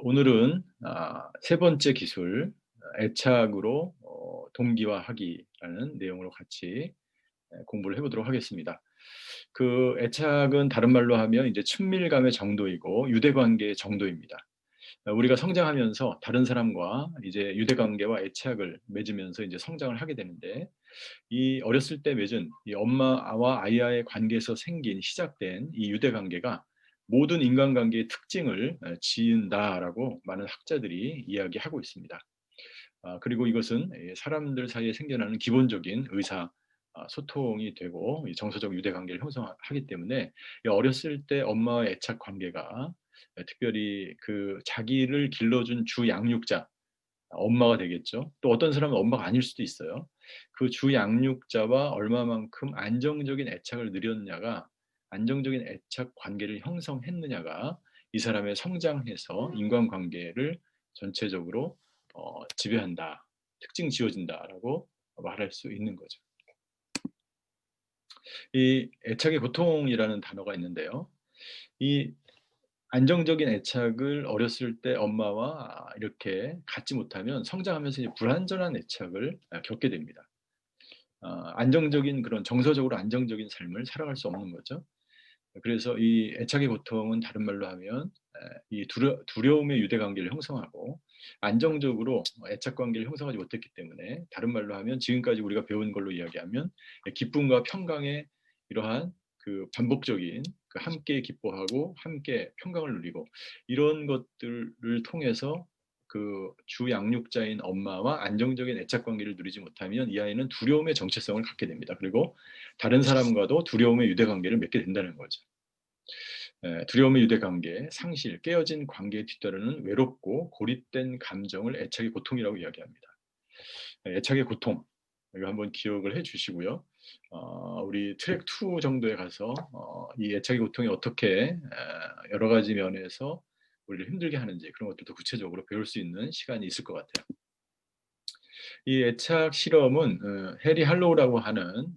오늘은 세 번째 기술, 애착으로 동기화하기라는 내용으로 같이 공부를 해보도록 하겠습니다. 그 애착은 다른 말로 하면 이제 친밀감의 정도이고 유대관계의 정도입니다. 우리가 성장하면서 다른 사람과 이제 유대관계와 애착을 맺으면서 이제 성장을 하게 되는데, 이 어렸을 때 맺은 이 엄마와 아이와의 관계에서 생긴 시작된 이 유대관계가 모든 인간관계의 특징을 지은다라고 많은 학자들이 이야기하고 있습니다. 그리고 이것은 사람들 사이에 생겨나는 기본적인 의사 소통이 되고 정서적 유대관계를 형성하기 때문에 어렸을 때 엄마와의 애착 관계가 특별히 그 자기를 길러준 주 양육자, 엄마가 되겠죠. 또 어떤 사람은 엄마가 아닐 수도 있어요. 그 주 양육자와 얼마만큼 안정적인 애착을 누렸냐가, 안정적인 애착 관계를 형성했느냐가 이 사람의 성장해서 인간관계를 전체적으로 지배한다, 특징 지어진다라고 말할 수 있는 거죠. 이 애착의 고통이라는 단어가 있는데요. 이 안정적인 애착을 어렸을 때 엄마와 이렇게 갖지 못하면 성장하면서 이제 불안전한 애착을 겪게 됩니다. 안정적인 그런 정서적으로 안정적인 삶을 살아갈 수 없는 거죠. 그래서 이 애착의 고통은 다른 말로 하면 이 두려움의 유대관계를 형성하고 안정적으로 애착 관계를 형성하지 못했기 때문에, 다른 말로 하면 지금까지 우리가 배운 걸로 이야기하면 기쁨과 평강의 이러한 그 반복적인 그 함께 기뻐하고 함께 평강을 누리고 이런 것들을 통해서 그 주 양육자인 엄마와 안정적인 애착 관계를 누리지 못하면 이 아이는 두려움의 정체성을 갖게 됩니다. 그리고 다른 사람과도 두려움의 유대 관계를 맺게 된다는 거죠. 두려움의 유대 관계, 상실, 깨어진 관계에 뒤따르는 외롭고 고립된 감정을 애착의 고통이라고 이야기합니다. 애착의 고통, 이거 한번 기억을 해 주시고요. 우리 트랙 2 정도에 가서 이 애착의 고통이 어떻게 여러 가지 면에서 우리를 힘들게 하는지 그런 것들도 구체적으로 배울 수 있는 시간이 있을 것 같아요. 이 애착 실험은 해리 할로우라고 하는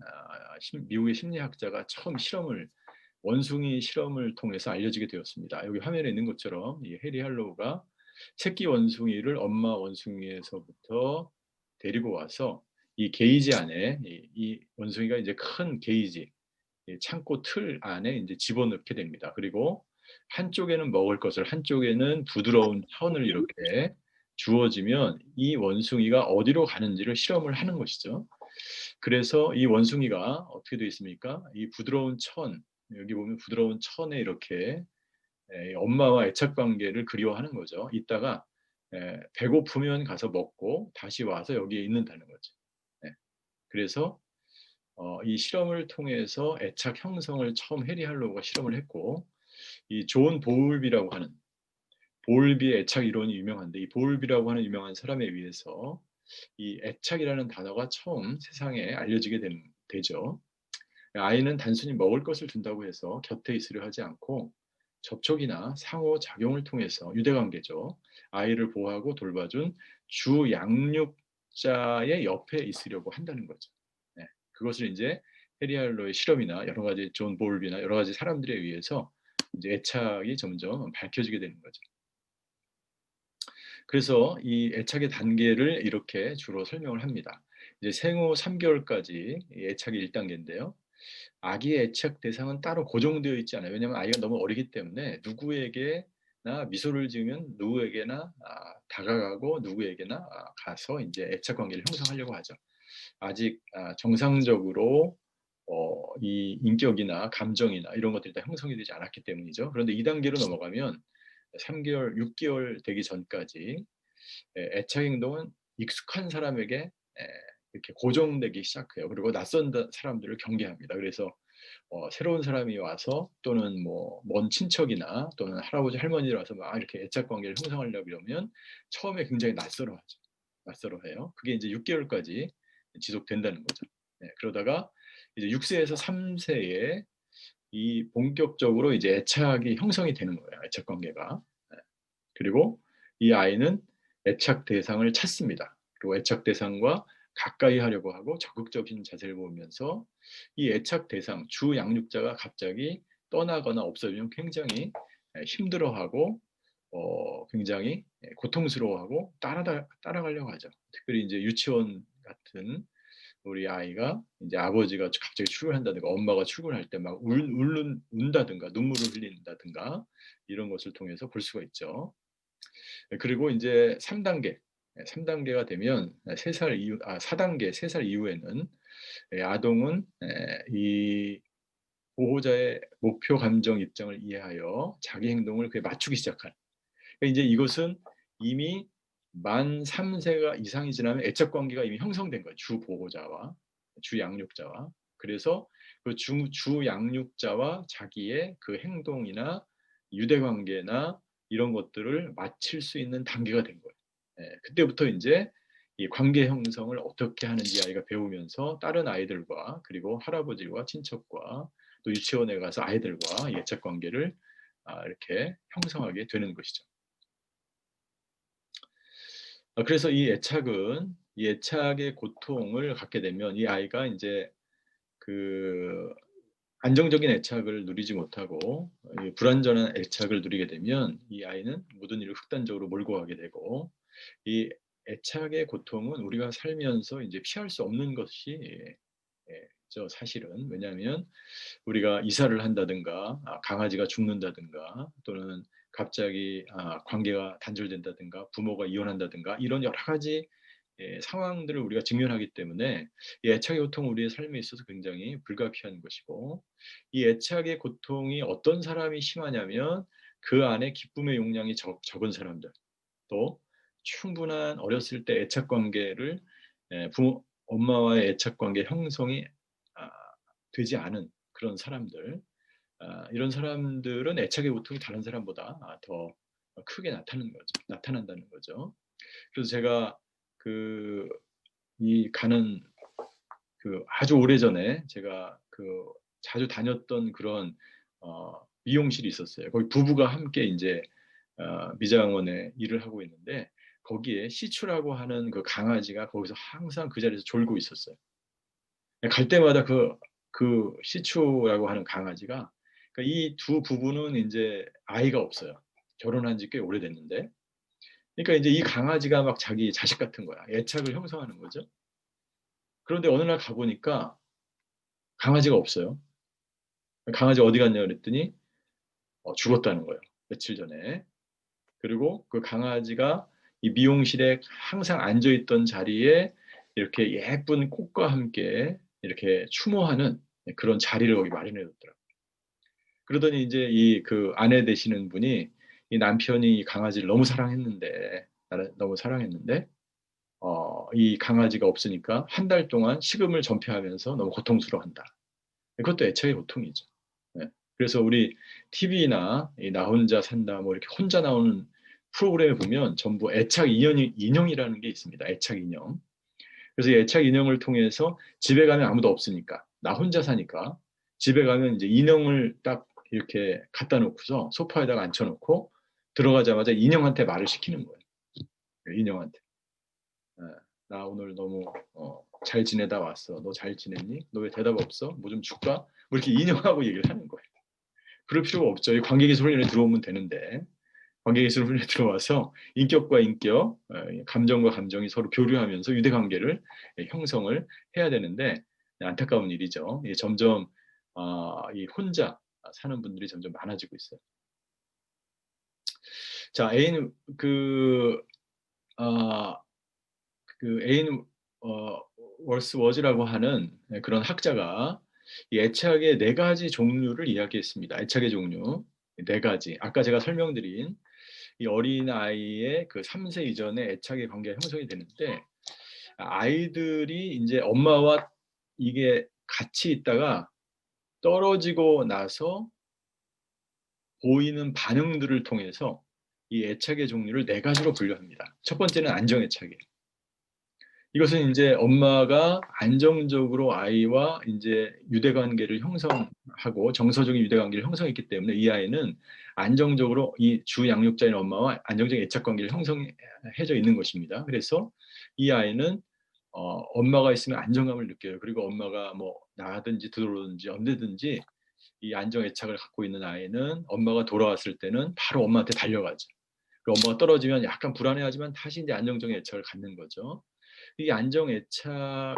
미국의 심리학자가 처음 원숭이 실험을 통해서 알려지게 되었습니다. 여기 화면에 있는 것처럼 이 해리 할로우가 새끼 원숭이를 엄마 원숭이에서부터 데리고 와서 이 게이지 안에 이 원숭이가 이제 큰 게이지, 창고 틀 안에 이제 집어넣게 됩니다. 그리고 한쪽에는 먹을 것을, 한쪽에는 부드러운 천을 이렇게 주어지면 이 원숭이가 어디로 가는지를 실험을 하는 것이죠. 그래서 이 원숭이가 어떻게 되어 있습니까? 이 부드러운 천, 여기 보면 부드러운 천에 이렇게 엄마와 애착 관계를 그리워하는 거죠. 이따가 배고프면 가서 먹고 다시 와서 여기에 있는다는 거죠. 그래서 이 실험을 통해서 애착 형성을 처음 해리 할로우가 실험을 했고, 이 존 보울비라고 하는, 보울비의 애착 이론이 유명한데, 이 보울비라고 하는 유명한 사람에 의해서 이 애착이라는 단어가 처음 세상에 알려지게 되죠. 아이는 단순히 먹을 것을 준다고 해서 곁에 있으려 하지 않고 접촉이나 상호작용을 통해서, 유대관계죠, 아이를 보호하고 돌봐준 주 양육자의 옆에 있으려고 한다는 거죠. 그것을 이제 해리 할로의 실험이나 여러 가지 존 볼비나 여러 가지 사람들에 의해서 이제 애착이 점점 밝혀지게 되는 거죠. 그래서 이 애착의 단계를 이렇게 주로 설명을 합니다. 이제 생후 3개월까지 애착이 1단계인데요. 아기의 애착 대상은 따로 고정되어 있지 않아요. 왜냐하면 아이가 너무 어리기 때문에 누구에게나 미소를 지으면 누구에게나 다가가고 누구에게나 가서 이제 애착 관계를 형성하려고 하죠. 아직 정상적으로 이 인격이나 감정이나 이런 것들이 다 형성이 되지 않았기 때문이죠. 그런데 2단계로 넘어가면 3개월, 6개월 되기 전까지 애착 행동은 익숙한 사람에게 이렇게 고정되기 시작해요. 그리고 낯선 사람들을 경계합니다. 그래서 새로운 사람이 와서, 또는 뭐 먼 친척이나 또는 할아버지 할머니들 와서 막 이렇게 애착 관계를 형성하려고 그러면 처음에 굉장히 낯설어하죠. 낯설어해요. 그게 이제 6개월까지 지속된다는 거죠. 그러다가 이제 6세에서 3세에 이 본격적으로 이제 애착이 형성이 되는 거예요. 애착 관계가. 그리고 이 아이는 애착 대상을 찾습니다. 그리고 애착 대상과 가까이 하려고 하고 적극적인 자세를 보이면서 이 애착 대상, 주 양육자가 갑자기 떠나거나 없어지면 굉장히 힘들어하고 굉장히 고통스러워하고 따라가려고 하죠. 특별히 이제 유치원 같은 우리 아이가 이제 아버지가 갑자기 출근한다든가 엄마가 출근할 때 막 운다든가 눈물을 흘린다든가 이런 것을 통해서 볼 수가 있죠. 그리고 이제 3단계, 3단계가 되면 3살 이후, 4단계, 3살 이후에는 아동은 이 보호자의 목표 감정 입장을 이해하여 자기 행동을 그에 맞추기 시작한. 그러니까 이제 이것은 이미 만 3세가 이상이 지나면 애착 관계가 이미 형성된 거예요. 주 보호자와 주 양육자와. 그래서 그 주 양육자와 자기의 그 행동이나 유대 관계나 이런 것들을 맞출 수 있는 단계가 된 거예요. 그때부터 이제 이 관계 형성을 어떻게 하는지 아이가 배우면서 다른 아이들과 그리고 할아버지와 친척과 또 유치원에 가서 아이들과 애착 관계를 이렇게 형성하게 되는 것이죠. 그래서 이 애착의 고통을 갖게 되면 이 아이가 이제 그 안정적인 애착을 누리지 못하고 불완전한 애착을 누리게 되면 이 아이는 모든 일을 극단적으로 몰고 가게 되고 이 애착의 고통은 우리가 살면서 이제 피할 수 없는 것이 저 사실은 왜냐하면 우리가 이사를 한다든가 강아지가 죽는다든가 또는 갑자기 관계가 단절된다든가 부모가 이혼한다든가 이런 여러 가지 상황들을 우리가 직면하기 때문에 이 애착의 고통은 우리의 삶에 있어서 굉장히 불가피한 것이고 이 애착의 고통이 어떤 사람이 심하냐면 그 안에 기쁨의 용량이 적은 사람들 또 충분한 어렸을 때 애착 관계를 엄마와의 애착 관계 형성이 아, 되지 않은 그런 사람들 이런 사람들은 애착의 고통이 다른 사람보다 더 크게 나타난다는 거죠. 그래서 제가 그 이 가는 그 아주 오래전에 제가 그 자주 다녔던 그런 미용실이 있었어요. 거기 부부가 함께 이제 미장원에 일을 하고 있는데 거기에 시추라고 하는 그 강아지가 거기서 항상 그 자리에서 졸고 있었어요. 갈 때마다 그 시추라고 하는 강아지가 그러니까 이 두 부부는 이제 아이가 없어요. 결혼한 지 꽤 오래됐는데 그러니까 이제 이 강아지가 막 자기 자식 같은 거야. 애착을 형성하는 거죠. 그런데 어느 날 가보니까 강아지가 없어요. 강아지 어디 갔냐 그랬더니 죽었다는 거예요. 며칠 전에. 그리고 그 강아지가 이 미용실에 항상 앉아있던 자리에 이렇게 예쁜 꽃과 함께 이렇게 추모하는 그런 자리를 거기 마련해뒀더라고요. 그러더니 이제 이 그 아내 되시는 분이 이 남편이 이 강아지를 너무 사랑했는데, 나를 너무 사랑했는데, 이 강아지가 없으니까 한 달 동안 식음을 전폐하면서 너무 고통스러워한다. 그것도 애착의 고통이죠. 네. 그래서 우리 TV나 나 혼자 산다 뭐 이렇게 혼자 나오는 프로그램에 보면 전부 인형이라는 게 있습니다. 애착 인형. 그래서 이 애착 인형을 통해서 집에 가면 아무도 없으니까 나 혼자 사니까 집에 가면 이제 인형을 딱 이렇게 갖다 놓고서 소파에다가 앉혀놓고 들어가자마자 인형한테 말을 시키는 거예요. 인형한테. 예, 나 오늘 너무 잘 지내다 왔어. 너 잘 지냈니? 너 왜 대답 없어? 뭐 좀 줄까? 뭐 이렇게 인형하고 얘기를 하는 거예요. 그럴 필요가 없죠. 이 관계기술 훈련에 들어오면 되는데 관계기술 훈련에 들어와서 인격과 인격, 감정과 감정이 서로 교류하면서 유대관계를 형성을 해야 되는데 안타까운 일이죠. 점점 이 혼자 사는 분들이 점점 많아지고 있어요. 자, 아, 에인 월스워즈라고 하는 그런 학자가 이 애착의 네 가지 종류를 이야기했습니다. 애착의 종류 네 가지. 아까 제가 설명드린 이 어린 아이의 그 3세 이전에 애착의 관계가 형성이 되는데 아이들이 이제 엄마와 이게 같이 있다가 떨어지고 나서 보이는 반응들을 통해서 이 애착의 종류를 네 가지로 분류합니다. 첫 번째는 안정애착이에요. 이것은 이제 엄마가 안정적으로 아이와 이제 유대관계를 형성하고 정서적인 유대관계를 형성했기 때문에 이 아이는 안정적으로 이 주 양육자인 엄마와 안정적인 애착관계를 형성해져 있는 것입니다. 그래서 이 아이는 엄마가 있으면 안정감을 느껴요. 그리고 엄마가 뭐 나가든지 들어오든지 언제든지 이 안정 애착을 갖고 있는 아이는 엄마가 돌아왔을 때는 바로 엄마한테 달려가죠. 그 엄마가 떨어지면 약간 불안해하지만 다시 이제 안정적인 애착을 갖는 거죠. 이 안정 애착을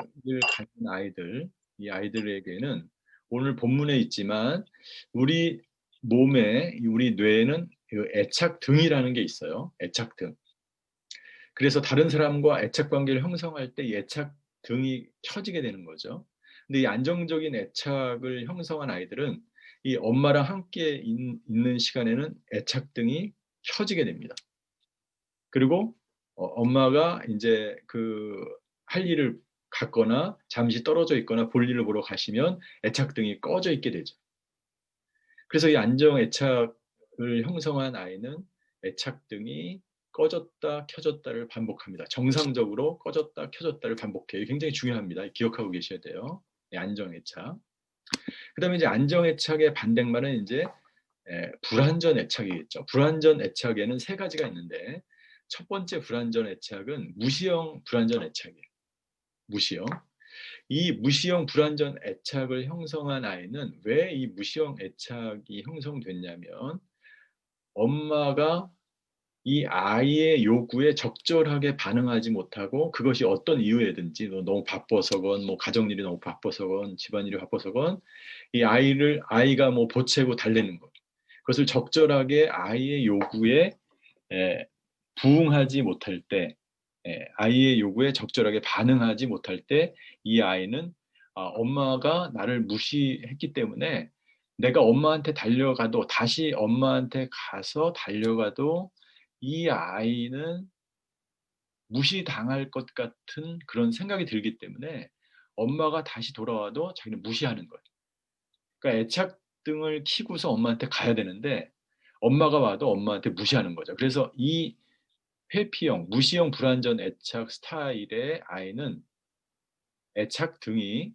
갖는 아이들, 이 아이들에게는 오늘 본문에 있지만 우리 몸에, 우리 뇌에는 그 애착등이라는 게 있어요. 애착등. 그래서 다른 사람과 애착 관계를 형성할 때 이 애착등이 켜지게 되는 거죠. 근데 이 안정적인 애착을 형성한 아이들은 이 엄마랑 함께 있는 시간에는 애착등이 켜지게 됩니다. 그리고 엄마가 이제 그 할 일을 갖거나 잠시 떨어져 있거나 볼일을 보러 가시면 애착등이 꺼져 있게 되죠. 그래서 이 안정 애착을 형성한 아이는 애착등이 꺼졌다 켜졌다를 반복합니다. 정상적으로 꺼졌다 켜졌다를 반복해요. 굉장히 중요합니다. 기억하고 계셔야 돼요. 안정 애착. 그다음에 이제 안정 애착의 반대말은 이제 불완전 애착이겠죠. 불완전 애착에는 세 가지가 있는데 첫 번째 불완전 애착은 무시형 불완전 애착이에요. 무시형. 이 무시형 불완전 애착을 형성한 아이는 왜 이 무시형 애착이 형성됐냐면 엄마가 이 아이의 요구에 적절하게 반응하지 못하고 그것이 어떤 이유에든지 너무 바빠서건 뭐 가정일이 너무 바빠서건 집안일이 바빠서건 이 아이가 뭐 보채고 달래는 것 그것을 적절하게 아이의 요구에 부응하지 못할 때 아이의 요구에 적절하게 반응하지 못할 때 이 아이는 엄마가 나를 무시했기 때문에 내가 엄마한테 달려가도 다시 엄마한테 가서 달려가도 이 아이는 무시당할 것 같은 그런 생각이 들기 때문에 엄마가 다시 돌아와도 자기는 무시하는 거예요. 그러니까 애착 등을 키고서 엄마한테 가야 되는데 엄마가 와도 엄마한테 무시하는 거죠. 그래서 이 회피형, 무시형 불완전 애착 스타일의 아이는 애착 등이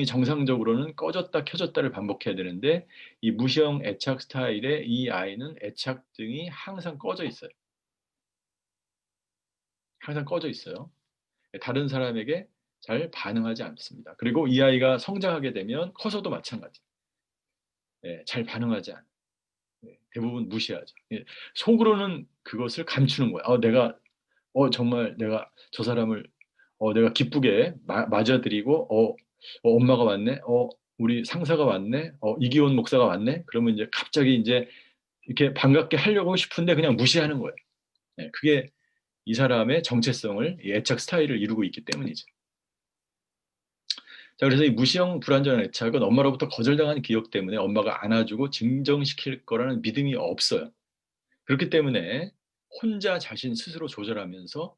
정상적으로는 꺼졌다 켜졌다를 반복해야 되는데 이 무시형 애착 스타일의 이 아이는 애착 등이 항상 꺼져 있어요. 항상 꺼져 있어요. 다른 사람에게 잘 반응하지 않습니다. 그리고 이 아이가 성장하게 되면 커서도 마찬가지. 잘 반응하지 않아요. 대부분 무시하죠. 속으로는 그것을 감추는 거예요. 정말 내가 저 사람을 내가 기쁘게 맞아들이고 엄마가 왔네. 우리 상사가 왔네. 이기원 목사가 왔네. 그러면 이제 갑자기 이제 이렇게 반갑게 하려고 싶은데 그냥 무시하는 거예요. 그게 이 사람의 정체성을 이 애착 스타일을 이루고 있기 때문이죠. 자, 그래서 이 무시형 불완전한 애착은 엄마로부터 거절당한 기억 때문에 엄마가 안아주고 진정시킬 거라는 믿음이 없어요. 그렇기 때문에 혼자 자신 스스로 조절하면서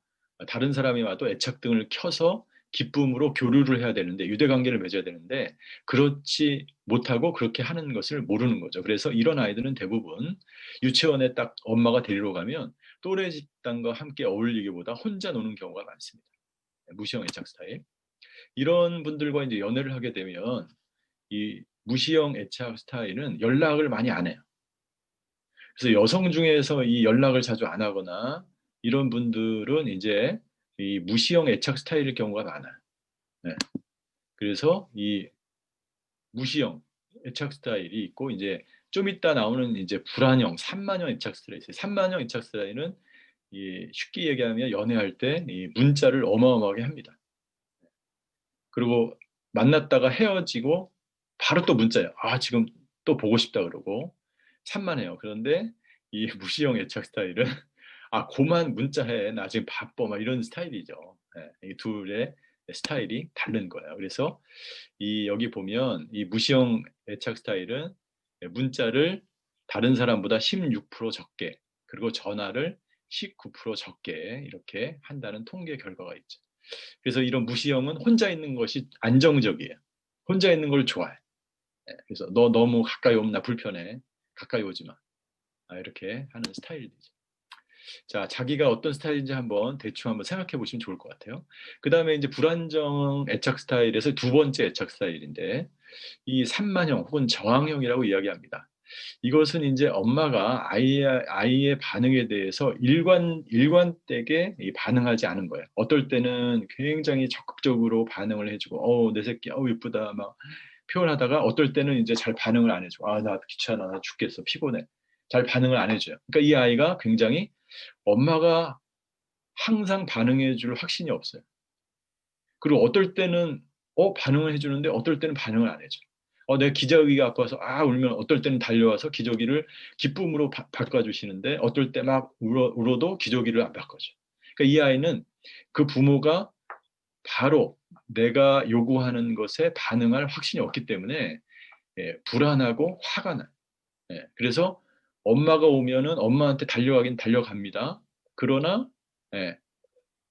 다른 사람이 와도 애착 등을 켜서 기쁨으로 교류를 해야 되는데 유대관계를 맺어야 되는데 그렇지 못하고 그렇게 하는 것을 모르는 거죠. 그래서 이런 아이들은 대부분 유치원에 딱 엄마가 데리러 가면 또래 집단과 함께 어울리기보다 혼자 노는 경우가 많습니다. 무시형 애착 스타일. 이런 분들과 이제 연애를 하게 되면 이 무시형 애착 스타일은 연락을 많이 안 해요. 그래서 여성 중에서 이 연락을 자주 안 하거나 이런 분들은 이제 이 무시형 애착 스타일일 경우가 많아요. 네. 그래서 이 무시형 애착 스타일이 있고 이제 좀 이따 나오는 이제 불안형, 산만형 애착 스타일이 있어요. 산만형 애착 스타일은 쉽게 얘기하면 연애할 때 이 문자를 어마어마하게 합니다. 그리고 만났다가 헤어지고 바로 또 문자예요. 지금 또 보고 싶다 그러고 산만해요. 그런데 이 무시형 애착 스타일은 고만 문자해. 나 지금 바빠. 막 이런 스타일이죠. 이 둘의 스타일이 다른 거예요. 그래서 여기 보면 이 무시형 애착 스타일은 문자를 다른 사람보다 16% 적게 그리고 전화를 19% 적게 이렇게 한다는 통계 결과가 있죠. 그래서 이런 무시형은 혼자 있는 것이 안정적이에요. 혼자 있는 걸 좋아해. 그래서 너 너무 가까이 오면 나 불편해. 가까이 오지 마. 이렇게 하는 스타일이죠. 자, 자기가 어떤 스타일인지 대충 한번 생각해 보시면 좋을 것 같아요. 그 다음에 이제 불안정 애착 스타일에서 두 번째 애착 스타일인데, 이 산만형 혹은 저항형이라고 이야기합니다. 이것은 이제 엄마가 아이의 반응에 대해서 일관되게 반응하지 않은 거예요. 어떨 때는 굉장히 적극적으로 반응을 해주고, 내 새끼, 예쁘다, 막 표현하다가 어떨 때는 이제 잘 반응을 안 해줘. 나 귀찮아, 나 죽겠어, 피곤해. 잘 반응을 안 해줘요. 그러니까 이 아이가 굉장히 엄마가 항상 반응해줄 확신이 없어요. 그리고 어떨 때는 반응을 해주는데 어떨 때는 반응을 안 해줘. 내 기저귀가 아파서 울면 어떨 때는 달려와서 기저귀를 기쁨으로 바꿔주시는데 어떨 때 막 울어도 기저귀를 안 바꿔줘. 그러니까 이 아이는 그 부모가 바로 내가 요구하는 것에 반응할 확신이 없기 때문에 불안하고 화가 나요. 그래서 엄마가 오면은 엄마한테 달려가긴 달려갑니다. 그러나 예,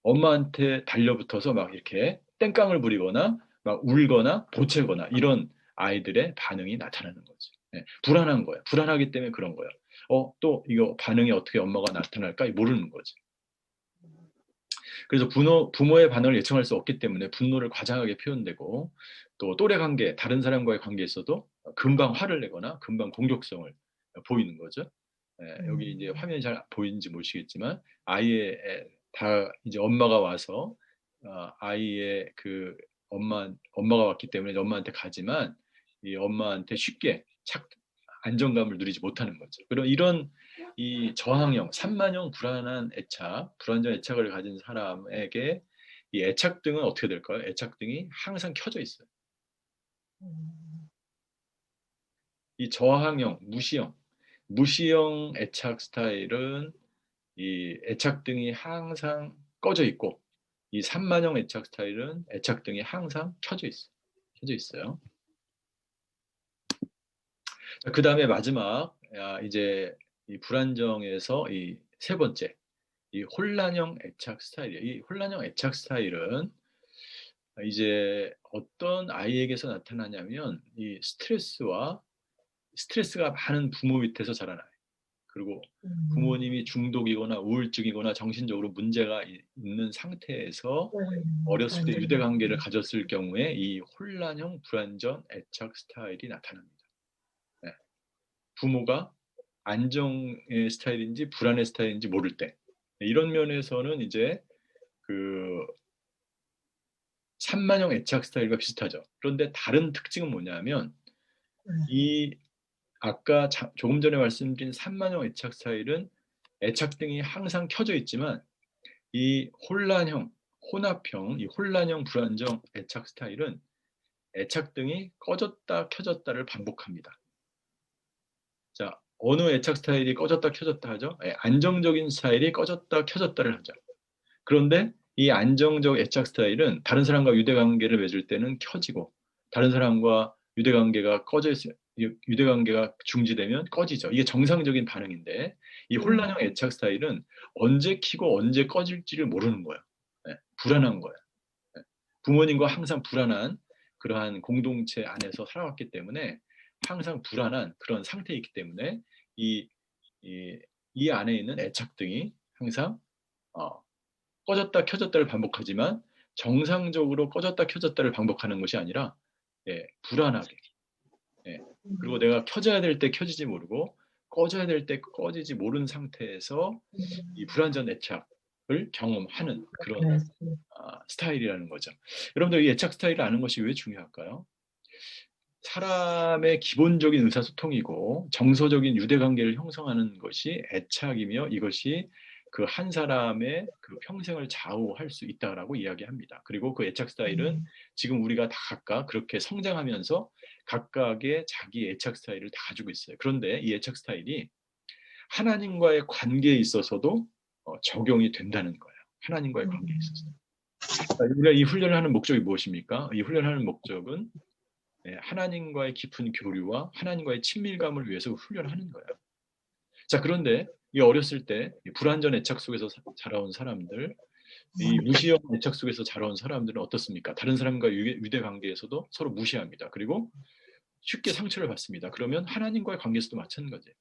엄마한테 달려붙어서 막 이렇게 땡깡을 부리거나 막 울거나 보채거나 이런 아이들의 반응이 나타나는 거죠. 불안한 거예요. 불안하기 때문에 그런 거예요. 또 이거 반응이 어떻게 엄마가 나타날까 모르는 거죠. 그래서 부모의 반응을 예측할 수 없기 때문에 분노를 과장하게 표현되고 또 또래 관계, 다른 사람과의 관계에서도 금방 화를 내거나 금방 공격성을 보이는 거죠. 여기 이제 화면이 잘 보이는지 모르시겠지만 아이의 다 이제 엄마가 와서 아이의 그 엄마가 왔기 때문에 엄마한테 가지만 이 엄마한테 쉽게 안정감을 누리지 못하는 거죠. 그런 이런 이 저항형, 산만형 불안한 애착, 불안전 애착을 가진 사람에게 이 애착등은 어떻게 될까요? 애착등이 항상 켜져 있어요. 이 저항형, 무시형 애착 스타일은 이 애착등이 항상 꺼져 있고 이 산만형 애착 스타일은 애착등이 항상 켜져 있어요. 켜져 있어요. 그 다음에 마지막 이제 이 불안정에서 이 세 번째 이 혼란형 애착 스타일이에요. 이 혼란형 애착 스타일은 이제 어떤 아이에게서 나타나냐면 이 스트레스가 많은 부모 밑에서 자라나요. 그리고 부모님이 중독이거나 우울증이거나 정신적으로 문제가 있는 상태에서 어렸을 때 유대 관계를 가졌을 경우에 이 혼란형 불안전 애착 스타일이 나타납니다. 네. 부모가 안정의 스타일인지 불안의 스타일인지 모를 때 이런 면에서는 이제 그 산만형 애착 스타일과 비슷하죠. 그런데 다른 특징은 뭐냐면 이 아까 조금 전에 말씀드린 산만형 애착 스타일은 애착등이 항상 켜져 있지만 이 혼합형, 이 혼란형 불안정 애착 스타일은 애착등이 꺼졌다 켜졌다를 반복합니다. 자, 어느 애착 스타일이 꺼졌다 켜졌다 하죠? 안정적인 스타일이 꺼졌다 켜졌다를 하죠. 그런데 이 안정적 애착 스타일은 다른 사람과 유대관계를 맺을 때는 켜지고 다른 사람과 유대관계가 유대관계가 중지되면 꺼지죠. 이게 정상적인 반응인데 이 혼란형 애착 스타일은 언제 켜고 언제 꺼질지를 모르는 거예요. 불안한 거예요. 부모님과 항상 불안한 그러한 공동체 안에서 살아왔기 때문에 항상 불안한 그런 상태에 있기 때문에 이, 이, 이 안에 있는 애착등이 항상 꺼졌다 켜졌다를 반복하지만 정상적으로 꺼졌다 켜졌다를 반복하는 것이 아니라 불안하게 그리고 내가 켜져야 될 때 켜지지 모르고 꺼져야 될 때 꺼지지 모르는 상태에서 이 불완전 애착을 경험하는 그런 스타일이라는 거죠. 여러분들 이 애착 스타일을 아는 것이 왜 중요할까요? 사람의 기본적인 의사소통이고 정서적인 유대관계를 형성하는 것이 애착이며 이것이 그 한 사람의 그 평생을 좌우할 수 있다라고 이야기합니다. 그리고 그 애착 스타일은 지금 우리가 다 각각 그렇게 성장하면서 각각의 자기 애착 스타일을 다 가지고 있어요. 그런데 이 애착 스타일이 하나님과의 관계에 있어서도 적용이 된다는 거예요. 하나님과의 관계에 있어서. 우리가 이 훈련을 하는 목적이 무엇입니까? 이 훈련을 하는 목적은 하나님과의 깊은 교류와 하나님과의 친밀감을 위해서 훈련하는 거예요. 자, 그런데 이 어렸을 때 불완전 애착 속에서 자라온 사람들, 이 무시형 애착 속에서 자라온 사람들은 어떻습니까? 다른 사람과 유대 관계에서도 서로 무시합니다. 그리고 쉽게 상처를 받습니다. 그러면 하나님과의 관계에서도 마찬가지예요.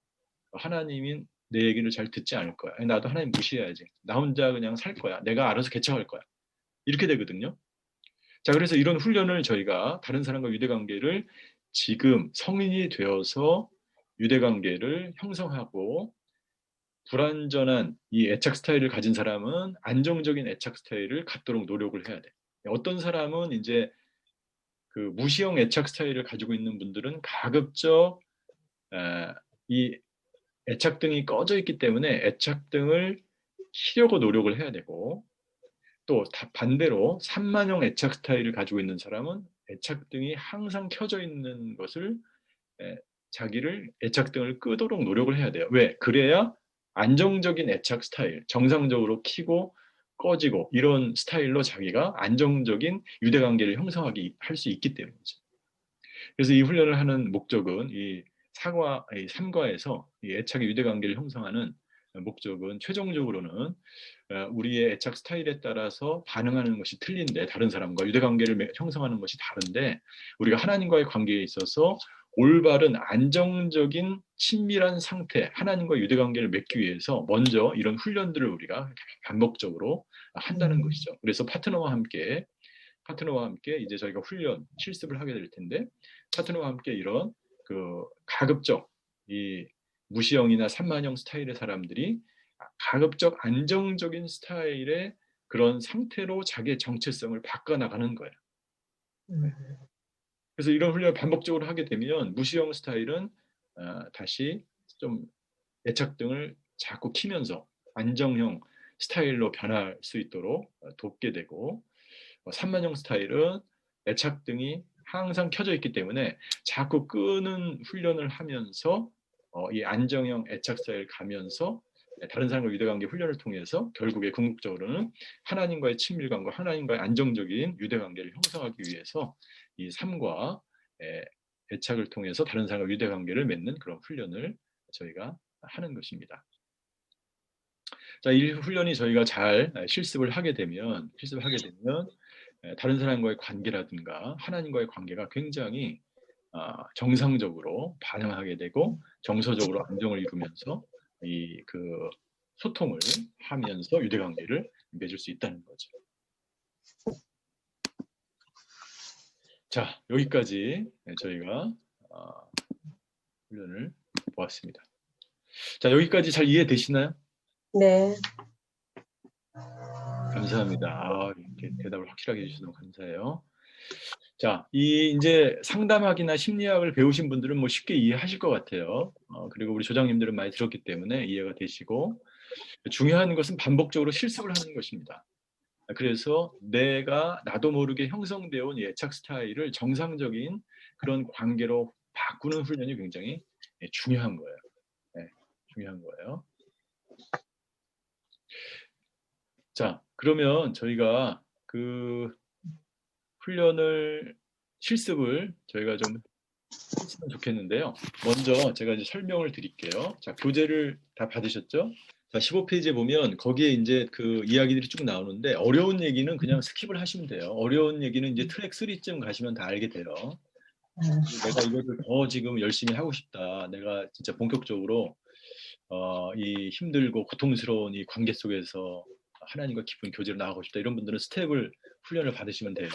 하나님이 내 얘기를 잘 듣지 않을 거야. 나도 하나님 무시해야지. 나 혼자 그냥 살 거야. 내가 알아서 개척할 거야. 이렇게 되거든요. 자, 그래서 이런 훈련을 저희가 다른 사람과 유대관계를 지금 성인이 되어서 유대관계를 형성하고 불완전한 이 애착 스타일을 가진 사람은 안정적인 애착 스타일을 갖도록 노력을 해야 돼. 어떤 사람은 이제 그 무시형 애착 스타일을 가지고 있는 분들은 가급적 이 애착등이 꺼져 있기 때문에 애착등을 키려고 노력을 해야 되고, 또 반대로 산만형 애착 스타일을 가지고 있는 사람은 애착등이 항상 켜져 있는 것을 에, 자기를 애착등을 끄도록 노력을 해야 돼요. 왜? 그래야 안정적인 애착 스타일, 정상적으로 켜고 꺼지고 이런 스타일로 자기가 안정적인 유대관계를 형성하기 할 수 있기 때문이죠. 그래서 이 훈련을 하는 목적은 이 삼과에서 이 애착의 유대관계를 형성하는 목적은 최종적으로는 우리의 애착 스타일에 따라서 반응하는 것이 틀린데, 다른 사람과 유대관계를 형성하는 것이 다른데, 우리가 하나님과의 관계에 있어서 올바른 안정적인 친밀한 상태, 하나님과 유대관계를 맺기 위해서 먼저 이런 훈련들을 우리가 반복적으로 한다는 것이죠. 그래서 파트너와 함께 이제 저희가 훈련, 실습을 하게 될 텐데, 파트너와 함께 이런 그 가급적 이 무시형이나 산만형 스타일의 사람들이 가급적 안정적인 스타일의 그런 상태로 자기의 정체성을 바꿔나가는 거예요. 그래서 이런 훈련을 반복적으로 하게 되면 무시형 스타일은 다시 좀 애착등을 자꾸 키면서 안정형 스타일로 변할 수 있도록 돕게 되고, 산만형 스타일은 애착등이 항상 켜져 있기 때문에 자꾸 끄는 훈련을 하면서 이 안정형 애착 스타일 가면서 다른 사람과 유대관계 훈련을 통해서 결국에 궁극적으로는 하나님과의 친밀감과 하나님과의 안정적인 유대관계를 형성하기 위해서 이 삶과 애착을 통해서 다른 사람과 유대관계를 맺는 그런 훈련을 저희가 하는 것입니다. 자, 이 훈련이 저희가 잘 실습을 하게 되면 다른 사람과의 관계라든가 하나님과의 관계가 굉장히 정상적으로 반응하게 되고 정서적으로 안정을 이루면서 이 그 소통을 하면서 유대관계를 맺을 수 있다는 거죠. 자, 여기까지 저희가 훈련을 보았습니다. 자, 여기까지 잘 이해되시나요? 네. 감사합니다. 이렇게 대답을 확실하게 해주셔서 너무 감사해요. 자, 이제 상담학이나 심리학을 배우신 분들은 뭐 쉽게 이해하실 것 같아요. 그리고 우리 조장님들은 많이 들었기 때문에 이해가 되시고, 중요한 것은 반복적으로 실습을 하는 것입니다. 그래서 나도 모르게 형성되어 온 애착 스타일을 정상적인 그런 관계로 바꾸는 훈련이 굉장히 중요한 거예요. 네, 중요한 거예요. 자, 그러면 저희가 그 실습을 저희가 좀 했으면 좋겠는데요. 먼저 제가 이제 설명을 드릴게요. 자, 교재를 다 받으셨죠? 자, 15페이지에 보면 거기에 이제 그 이야기들이 쭉 나오는데, 어려운 얘기는 그냥 스킵을 하시면 돼요. 어려운 얘기는 이제 트랙 3쯤 가시면 다 알게 돼요. 내가 이거를 더 지금 열심히 하고 싶다. 내가 진짜 본격적으로 이 힘들고 고통스러운 이 관계 속에서 하나님과 깊은 교제로 나가고 싶다. 이런 분들은 훈련을 받으시면 돼요.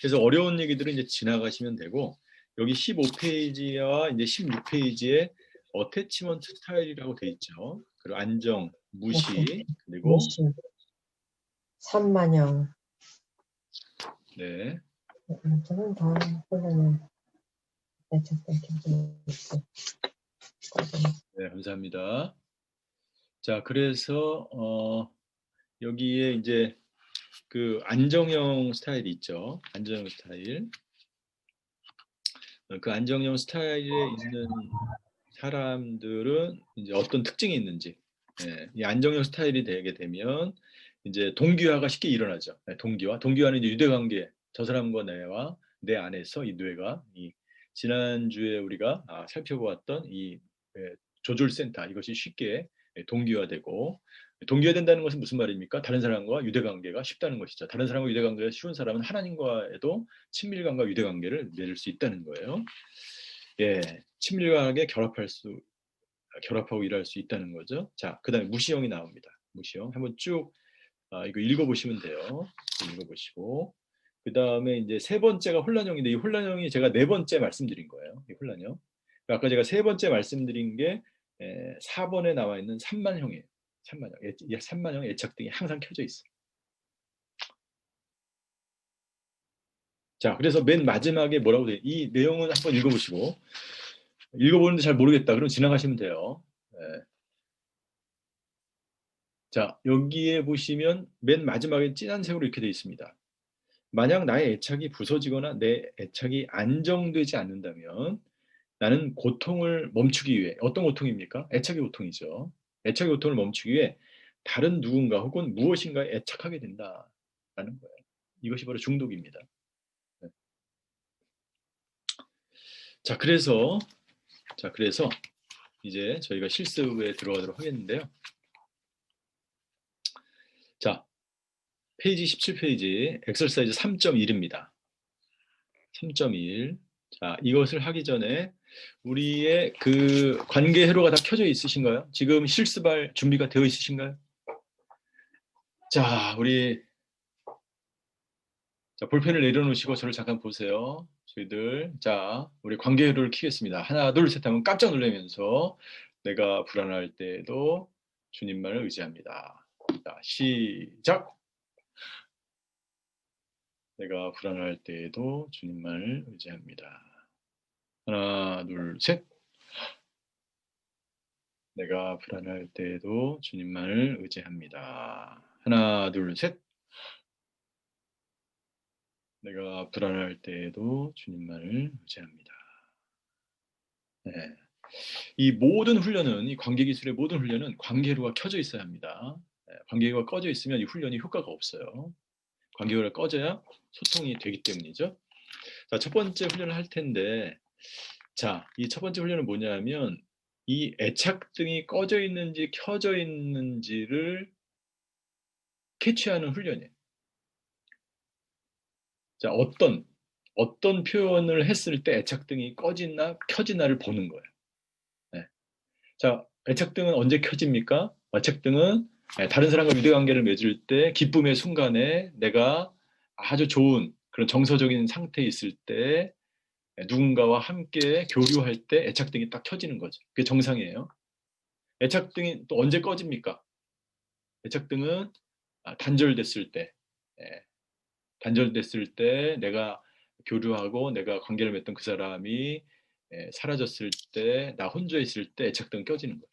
그래서 어려운 얘기들은 이제 지나가시면 되고, 여기 15페이지와 이제 16페이지에 어태치먼트 스타일이라고 돼 있죠. 그리고 안정, 무시, 그리고 산만형. 네. 저는 다 훈련을 네, 감사합니다. 자, 그래서 여기에 이제 그 안정형 스타일이 있죠. 안정형 스타일. 그 안정형 스타일에 있는 사람들은 이제 어떤 특징이 있는지, 이 안정형 스타일이 되게 되면 이제 동기화가 쉽게 일어나죠. 동기화는 이제 유대관계, 저 사람과 내와 내 안에서 이 뇌가 지난주에 우리가 살펴보았던 이 조절센터, 이것이 쉽게 동기화되고, 동기화된다는 것은 무슨 말입니까? 다른 사람과 유대관계가 쉽다는 것이죠. 다른 사람과 유대관계가 쉬운 사람은 하나님과에도 친밀감과 유대관계를 맺을 수 있다는 거예요. 예, 친밀하게 결합하고 일할 수 있다는 거죠. 자, 그 다음에 무시형이 나옵니다. 무시형. 한번 쭉 이거 읽어보시면 돼요. 읽어보시고. 그 다음에 이제 세 번째가 혼란형인데, 이 혼란형이 제가 네 번째 말씀드린 거예요. 이 혼란형. 아까 제가 세 번째 말씀드린 게 4번에 나와 있는 산만형이에요. 산만형 애착등이 항상 켜져 있어요. 자, 그래서 맨 마지막에 뭐라고 돼? 이 내용은 한번 읽어보시고, 읽어보는데 잘 모르겠다. 그럼 지나가시면 돼요. 자, 여기에 보시면 맨 마지막에 진한 색으로 이렇게 되어 있습니다. 만약 나의 애착이 부서지거나 내 애착이 안정되지 않는다면 나는 고통을 멈추기 위해, 어떤 고통입니까? 애착의 고통이죠. 애착의 고통을 멈추기 위해 다른 누군가 혹은 무엇인가에 애착하게 된다라는 거예요. 이것이 바로 중독입니다. 네. 자, 그래서 이제 저희가 실습에 들어가도록 하겠는데요. 자, 페이지 17페이지 엑서사이즈 3.1입니다. 3.1. 자, 이것을 하기 전에 우리의 그 관계 회로가 다 켜져 있으신가요? 지금 실습할 준비가 되어 있으신가요? 자, 볼펜을 내려놓으시고 저를 잠깐 보세요. 저희들, 자, 우리 관계 회로를 켜겠습니다. 하나, 둘, 셋 하면 깜짝 놀라면서 내가 불안할 때에도 주님만을 의지합니다. 자, 시작! 내가 불안할 때에도 주님만을 의지합니다. 하나, 둘, 셋. 내가 불안할 때에도 주님만을 의지합니다. 하나, 둘, 셋. 내가 불안할 때에도 주님만을 의지합니다. 네. 이 모든 훈련은, 이 관계기술의 모든 훈련은 관계회로가 켜져 있어야 합니다. 네. 관계회로가 꺼져 있으면 이 훈련이 효과가 없어요. 관계회로가 꺼져야 소통이 되기 때문이죠. 자, 첫 번째 훈련을 할 텐데, 자, 이 첫 번째 훈련은 뭐냐면 이 애착등이 꺼져 있는지 켜져 있는지를 캐치하는 훈련이에요. 자, 어떤 표현을 했을 때 애착등이 꺼지나 켜지나를 보는 거예요. 네. 자, 애착등은 언제 켜집니까? 애착등은 다른 사람과 유대관계를 맺을 때 기쁨의 순간에 내가 아주 좋은 그런 정서적인 상태에 있을 때 누군가와 함께 교류할 때 애착등이 딱 켜지는 거죠. 그게 정상이에요. 애착등이 또 언제 꺼집니까? 애착등은 단절됐을 때, 단절됐을 때 내가 교류하고 내가 관계를 맺던 그 사람이 사라졌을 때, 나 혼자 있을 때 애착등이 켜지는 거예요.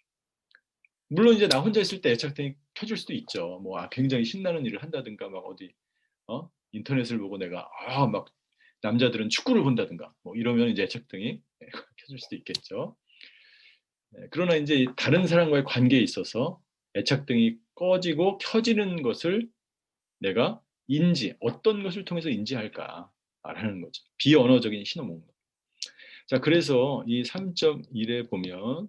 물론 이제 나 혼자 있을 때 애착등이 켜질 수도 있죠. 뭐 굉장히 신나는 일을 한다든가 막 어디 인터넷을 보고 내가 막 남자들은 축구를 본다든가 뭐 이러면 이제 애착등이 켜질 수도 있겠죠. 그러나 이제 다른 사람과의 관계에 있어서 애착등이 꺼지고 켜지는 것을 내가 어떤 것을 통해서 인지할까라는 거죠. 비언어적인 신호 뭔가. 자, 그래서 이 3.1에 보면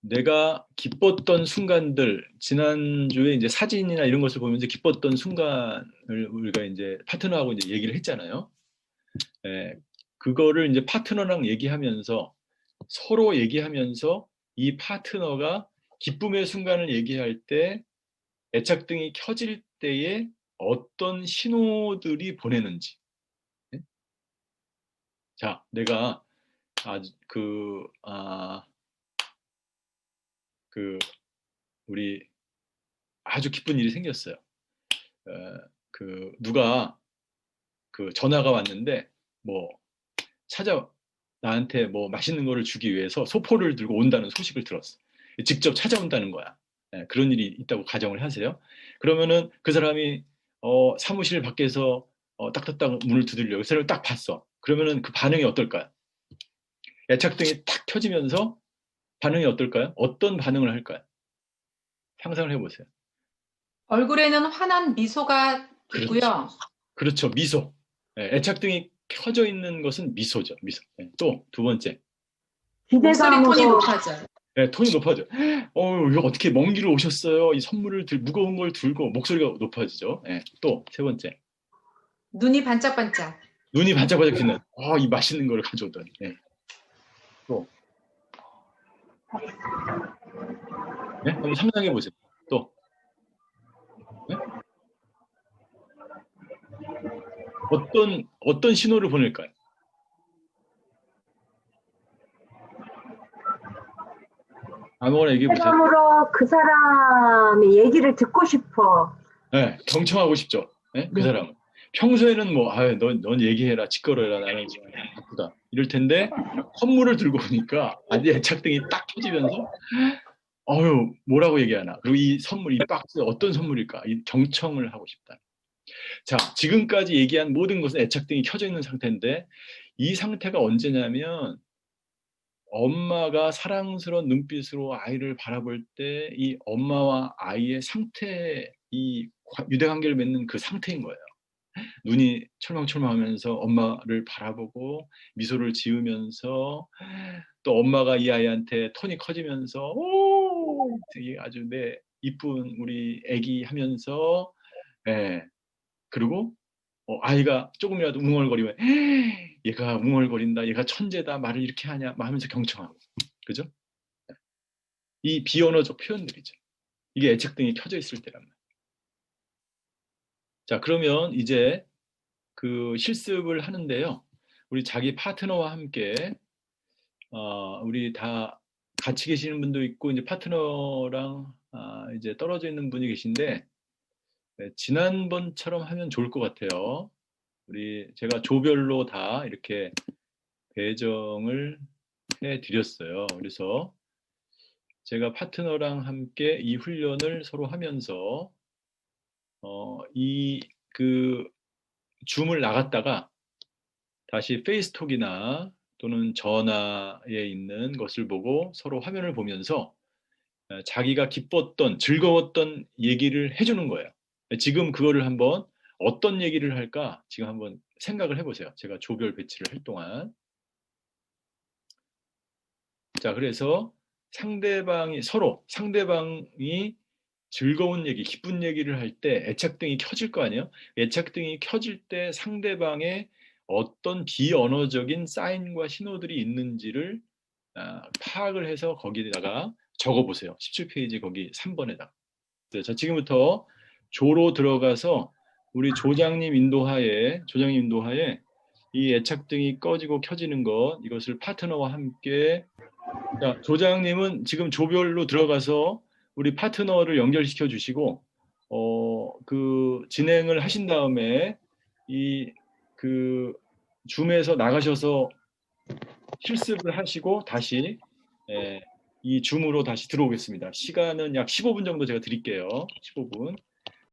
내가 기뻤던 순간들, 지난주에 이제 사진이나 이런 것을 보면서 기뻤던 순간을 우리가 이제 파트너하고 이제 얘기를 했잖아요. 그거를 이제 파트너랑 얘기하면서 서로 얘기하면서 이 파트너가 기쁨의 순간을 얘기할 때 애착등이 켜질 때에 어떤 신호들이 보내는지. 자, 내가 우리 아주 기쁜 일이 생겼어요. 누가 전화가 왔는데 나한테 뭐 맛있는 거를 주기 위해서 소포를 들고 온다는 소식을 들었어. 직접 찾아온다는 거야. 그런 일이 있다고 가정을 하세요. 그러면은 그 사람이 사무실 밖에서 딱딱딱 문을 두드려. 그 사람을 딱 봤어. 그러면은 그 반응이 어떨까요? 애착등이 탁 켜지면서 반응이 어떨까요? 어떤 반응을 할까요? 상상을 해보세요. 얼굴에는 환한 미소가 있고요. 그렇죠. 미소. 애착등이 켜져 있는 것은 미소죠. 미소. 또 두 번째. 목소리 톤이 높아져요. 네, 톤이 높아져. 이거 어떻게 먼 길을 오셨어요? 이 선물을 무거운 걸 들고 목소리가 높아지죠. 또 세 번째. 눈이 반짝반짝. 눈이 반짝반짝 빛나요. 이 맛있는 거를 가져오더니. 또. 네? 한번 상상해 보세요. 또. 네? 어떤 신호를 보낼까요? 아무거나 얘기해 보세요. 사람으로 그 사람의 얘기를 듣고 싶어. 네, 경청하고 싶죠. 네? 그 사람은. 평소에는 넌 얘기해라, 짓거려라, 나는 지금 바쁘다. 이럴 텐데 선물을 들고 오니까 아주 애착등이 딱 켜지면서 어휴, 뭐라고 얘기하나? 그리고 이 선물, 이 박스 어떤 선물일까? 이 경청을 하고 싶다. 자, 지금까지 얘기한 모든 것은 애착등이 켜져 있는 상태인데, 이 상태가 언제냐면, 엄마가 사랑스러운 눈빛으로 아이를 바라볼 때, 이 엄마와 아이의 상태, 이 유대관계를 맺는 그 상태인 거예요. 눈이 철망철망하면서 엄마를 바라보고 미소를 지으면서 또 엄마가 이 아이한테 톤이 커지면서 오 되게 아주 내 이쁜 우리 애기 하면서 예 그리고 아이가 조금이라도 웅얼거리면 얘가 웅얼거린다 얘가 천재다 말을 이렇게 하냐 막 하면서 경청하고 그죠? 이 비언어적 표현들이죠. 이게 애착등이 켜져 있을 때란 말이에요. 자 그러면 이제 그 실습을 하는데요. 우리 자기 파트너와 함께 우리 다 같이 계시는 분도 있고 이제 파트너랑 이제 떨어져 있는 분이 계신데 네, 지난번처럼 하면 좋을 것 같아요. 우리 제가 조별로 다 이렇게 배정을 해드렸어요. 그래서 제가 파트너랑 함께 이 훈련을 서로 하면서 이 그 줌을 나갔다가 다시 페이스톡이나 또는 전화에 있는 것을 보고 서로 화면을 보면서 자기가 기뻤던, 즐거웠던 얘기를 해주는 거예요. 지금 그거를 한번 어떤 얘기를 할까 지금 한번 생각을 해보세요. 제가 조별 배치를 할 동안. 자, 그래서 상대방이 즐거운 얘기, 기쁜 얘기를 할 때 애착등이 켜질 거 아니에요? 애착등이 켜질 때 상대방의 어떤 비언어적인 사인과 신호들이 있는지를 파악을 해서 거기다가 적어보세요. 17페이지 거기 3번에다가. 자, 지금부터 조로 들어가서 우리 조장님 인도하에 이 애착등이 꺼지고 켜지는 것 이것을 파트너와 함께 자, 조장님은 지금 조별로 들어가서 우리 파트너를 연결시켜 주시고 그 진행을 하신 다음에 그 줌에서 나가셔서 실습을 하시고 다시 이 줌으로 다시 들어오겠습니다. 시간은 약 15분 정도 제가 드릴게요. 15분.